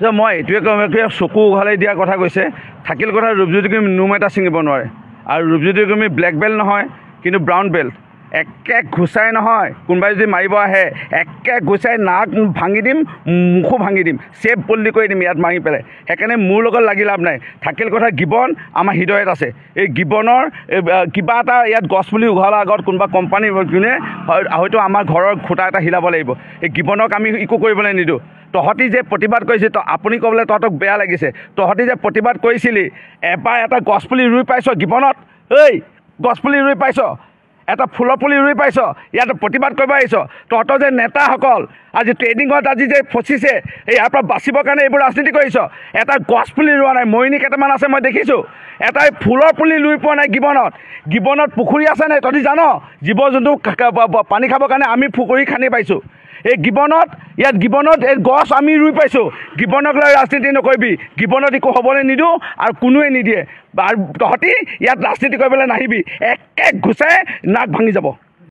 যে মই এইটোৱে চকু উঘালাই দিয়াৰ কথা কৈছে। থাকিল কথা ৰূপজ্যোতি কুৰ্মী নোম এটা ছিঙিব নোৱাৰে, আৰু ৰূপজ্যোতি কুৰ্মী ব্লেক বেল্ট নহয় কিন্তু ব্ৰাউন বেল্ট। একে ঘুচাই নহয়, কোনোবাই যদি মাৰিব আহে একে ঘুচাই নাক ভাঙি দিম, মুখো ভাঙি দিম, চেপ পল্লি কৰি দিম ইয়াত মাৰি পেলাই। সেইকাৰণে মোৰ লগত লাগি লাভ নাই। থাকিল কথা গিবন আমাৰ হৃদয়ত আছে। এই গিবনৰ কিবা এটা ইয়াত গছপুলি উঘালাৰ আগত কোনোবা কোম্পানী যোনে হয়তো আমাৰ ঘৰৰ খুঁটা এটা হিলাব লাগিব। এই গিবনক আমি একো কৰিবলৈ নিদিওঁ। তহঁতি যে প্ৰতিবাদ কৰিছিল, আপুনি ক'বলৈ তহঁতক বেয়া লাগিছে, তহঁতি যে প্ৰতিবাদ কৰিছিলি, এবাৰ এটা গছপুলি ৰুই পাইছ গিবনত? এই গছপুলি ৰুই পাইছ? এটা ফুলৰ পুলি ৰুই পাইছ? ইয়াত প্ৰতিবাদ কৰিব আহিছ? তহঁতৰ যে নেতাসকল আজি ট্ৰেইনিঙত আজি যে ফচিছে, ইয়াৰ পৰা বাচিবৰ কাৰণে এইবোৰ ৰাজনীতি কৰিছ। এটা গছপুলি ৰোৱা নাই, মৰিনী কেইটামান আছে মই দেখিছোঁ, এটাই ফুলৰ পুলি ৰুই পোৱা নাই গিবনত। গিবনত পুখুৰী আছে নাই তহঁতি জান? জীৱ জন্তু পানী খাবৰ কাৰণে আমি পুখুৰী খান্দি পাইছোঁ। এই গিবনত, ইয়াত গিবনত এই গছ আমি ৰুই পাইছোঁ। গিবনক লৈ ৰাজনীতি নকৰিবি, গিবনত একো হ'বলৈ নিদিওঁ আৰু কোনোৱে নিদিয়ে। আৰু তহঁতি ইয়াত ৰাজনীতি কৰিবলৈ নাহিবি, একে ঘুচাই নাক ভাঙি যাব।